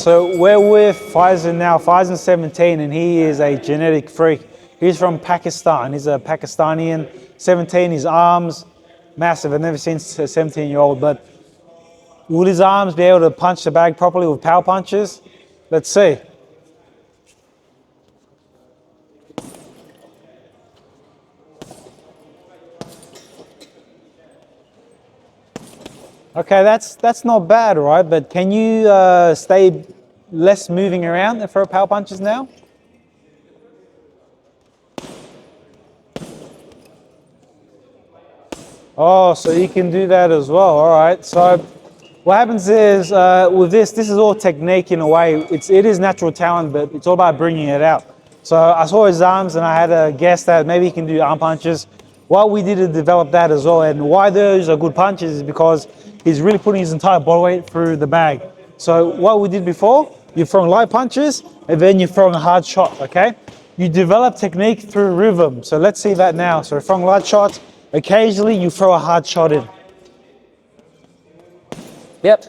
so we're with Faison now. Faison's 17 and he is a genetic freak. He's from Pakistan. He's a Pakistani, 17, his arms, massive. I've never seen a 17-year-old, but will his arms be able to punch the bag properly with power punches? Let's see. Okay, that's not bad, right? But can you stay less moving around and throw power punches now? Oh, so you can do that as well. All right. So what happens is with this is all technique in a way. It is natural talent, but it's all about bringing it out. So I saw his arms and I had a guess that maybe he can do arm punches. What we did to develop that as well, and why those are good punches is because he's really putting his entire body weight through the bag. So what we did before, you're throwing light punches and then you're throwing a hard shot, okay? You develop technique through rhythm. So let's see that now. So throwing light shots, occasionally you throw a hard shot in. Yep.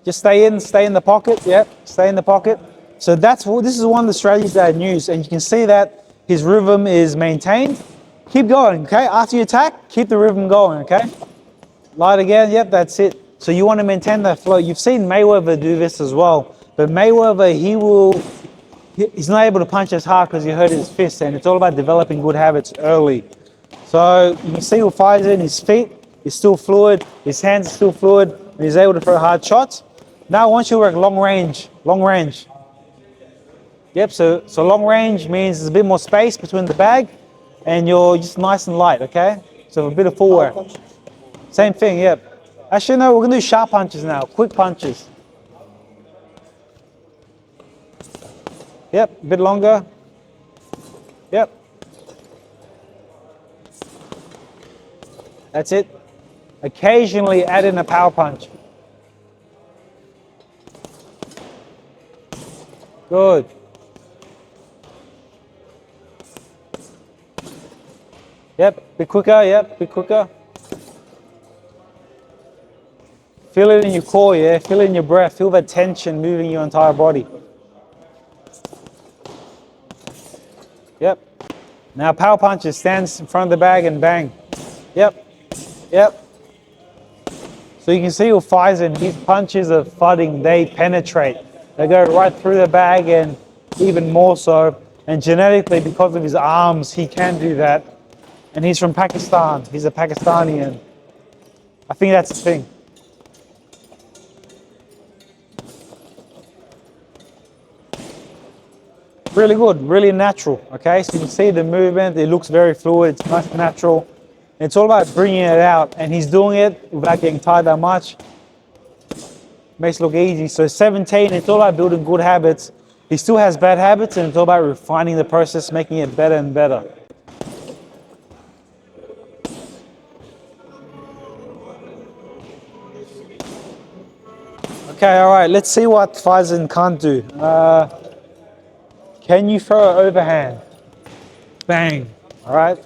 Just stay in the pocket. Yep, stay in the pocket. So this is one of the strategies that I use, and you can see that his rhythm is maintained. Keep going, okay? After you attack, keep the rhythm going, okay? Light again, yep, that's it. So you want to maintain that flow. You've seen Mayweather do this as well, but Mayweather, he's not able to punch as hard because he hurt his fist, and it's all about developing good habits early. So you can see with Faison, his feet is still fluid, his hands are still fluid, and he's able to throw hard shots. Now I want you to work long range. Yep, so long range means there's a bit more space between the bag and you're just nice and light, okay? So a bit of footwork. Same thing, yep. Actually, no, we're gonna do sharp punches now, quick punches. Yep, a bit longer. Yep. That's it. Occasionally add in a power punch. Good. Yep, bit quicker, yep, bit quicker. Feel it in your core, yeah? Feel it in your breath. Feel that tension moving your entire body. Yep. Now power punches, stands in front of the bag and bang. Yep, yep. So you can see with Faison, his punches are thudding, they penetrate. They go right through the bag and even more so. And genetically, because of his arms, he can do that. And he's from Pakistan. He's a Pakistani, and I think that's the thing. Really good, really natural, okay? So you can see the movement, it looks very fluid, it's nice and natural. It's all about bringing it out, and he's doing it without getting tired that much. Makes it look easy. So 17, it's all about building good habits. He still has bad habits, and it's all about refining the process, making it better and better. Okay, all right, let's see what Faison can't do. Can you throw an overhand? Bang, all right?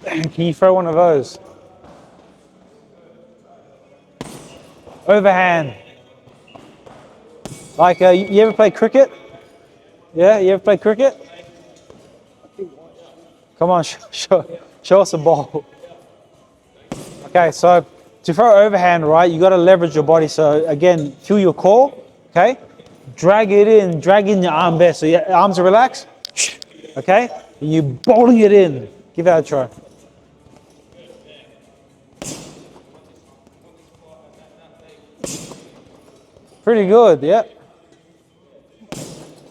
Can you throw one of those? Overhand. Like, you ever play cricket? Yeah, you ever play cricket? Come on, show us a ball. Okay, so to throw overhand, right, you got to leverage your body. So again, feel your core, okay? Drag in your arm there. So your arms are relaxed, okay? And you bowling it in. Give that a try. Pretty good, yeah.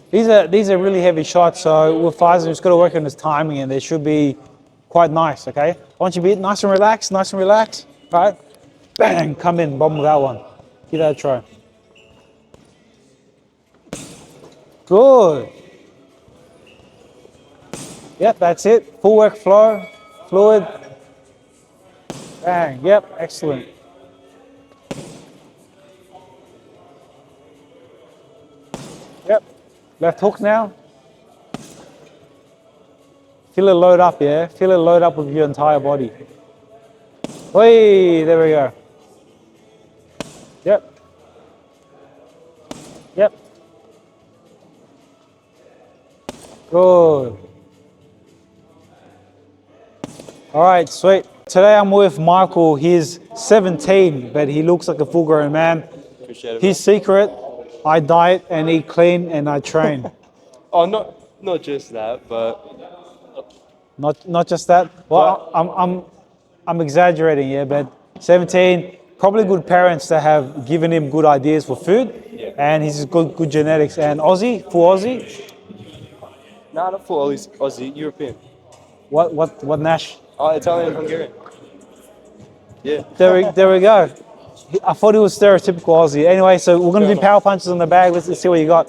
These are really heavy shots, so with Faison, he's got to work on his timing, and they should be quite nice, okay? Once you be nice and relaxed, right? Bang, come in, bomb with that one. Give that a try. Good. Yep, that's it. Footwork, flow, fluid. Bang, yep, excellent. Yep, left hook now. Feel it load up, yeah? Feel it load up with your entire body. Hey, there we go. Yep. Yep. Good. All right, sweet. Today I'm with Michael. He's 17, but he looks like a full-grown man. Appreciate it. His secret, I diet and eat clean and I train. Oh, not just that, but Not just that. Well, I'm exaggerating, yeah, but 17, probably good parents that have given him good ideas for food, yeah. and he's good genetics. And Aussie, full Aussie. Not full Aussie, European. What Nash? Oh, Italian, Hungarian. Yeah. There we go. I thought he was stereotypical Aussie. Anyway, so we're gonna do power punches on the bag. Let's see what you got.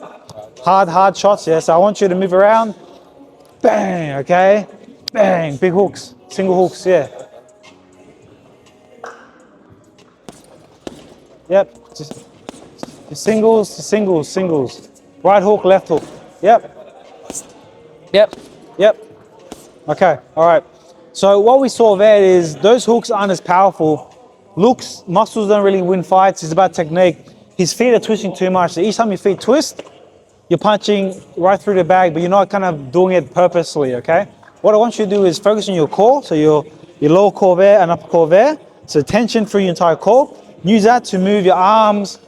Hard shots, yeah. So I want you to move around. Bang, okay. Bang, big hooks, single hooks, yeah. Yep, just singles. Right hook, left hook. Yep. Okay, all right. So what we saw there is those hooks aren't as powerful. Looks, muscles don't really win fights. It's about technique. His feet are twisting too much. So each time your feet twist, you're punching right through the bag, but you're not kind of doing it purposely, okay? What I want you to do is focus on your core, so your lower core there and upper core there. So tension through your entire core. Use that to move your arms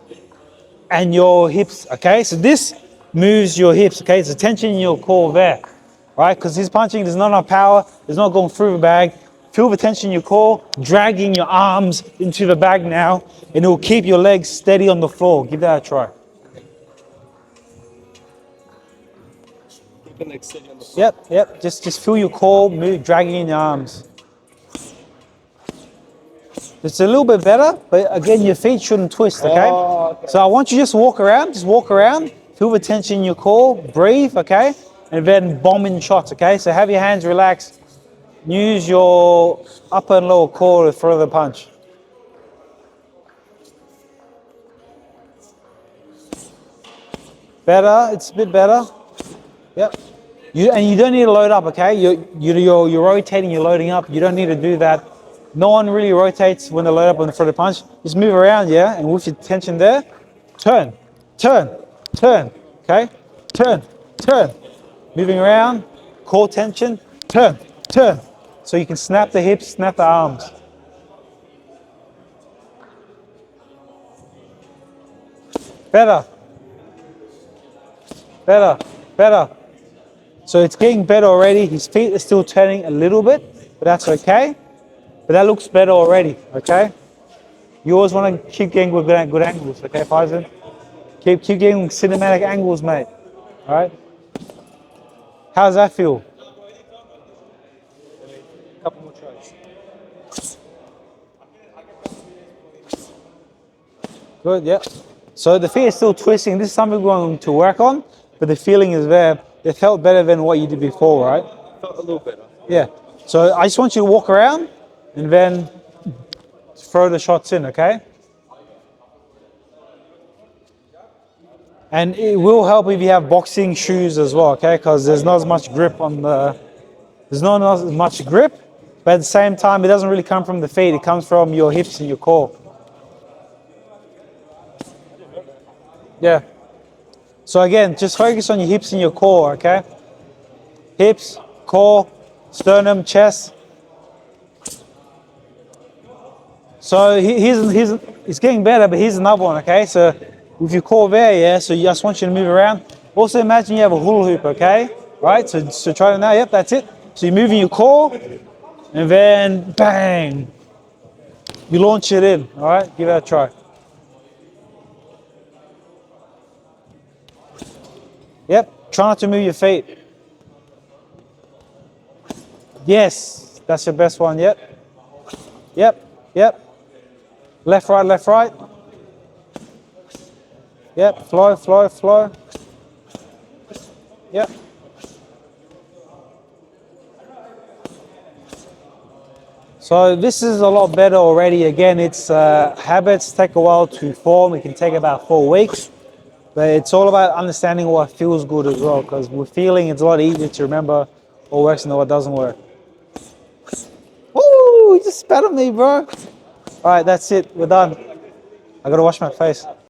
and your hips, okay? So this moves your hips, okay? So tension in your core there, right? Because he's punching, there's not enough power, it's not going through the bag. Feel the tension in your core, dragging your arms into the bag now, and it will keep your legs steady on the floor. Give that a try. Yep. Just feel your core move, dragging in your arms. It's a little bit better, but again, your feet shouldn't twist, okay? Okay. So I want you just walk around, feel the tension in your core, breathe, okay? And then bomb in shots, okay? So have your hands relaxed. Use your upper and lower core to throw the punch. Better, it's a bit better. Yep. You don't need to load up, okay? You're rotating, you're loading up. You don't need to do that. No one really rotates when they load up and throw the punch. Just move around, yeah? And with your tension there, turn, okay? Turn. Moving around, core tension, turn. So you can snap the hips, snap the arms. Better. So it's getting better already. His feet are still turning a little bit, but that's okay. But that looks better already, okay? You always want to keep getting good angles, okay, Faison? Keep getting cinematic angles, mate. All right? How's that feel? Couple more tries. Good, yeah. So the feet is still twisting. This is something we're going to work on, but the feeling is there. It felt better than what you did before, right? Felt a little better. Yeah. So I just want you to walk around and then throw the shots in, okay? And it will help if you have boxing shoes as well, okay? Because there's not as much grip there's not as much grip, but at the same time, it doesn't really come from the feet. It comes from your hips and your core. Yeah. So again, just focus on your hips and your core, okay? Hips, core, sternum, chest. So he's getting better, but here's another one, okay? So with your core there, yeah, so I just want you to move around. Also imagine you have a hula hoop, okay? Right, so try it now, yep, that's it. So you're moving your core, and then bang, you launch it in, all right? Give it a try. Yep, try not to move your feet. Yes, that's your best one, yep. Left, right. Yep, flow. Yep. So this is a lot better already. Again, it's habits take a while to form. It can take about 4 weeks. But it's all about understanding what feels good as well, because with feeling, it's a lot easier to remember what works and what doesn't work. Ooh, you just spat on me, bro. All right, that's it. We're done. I gotta wash my face.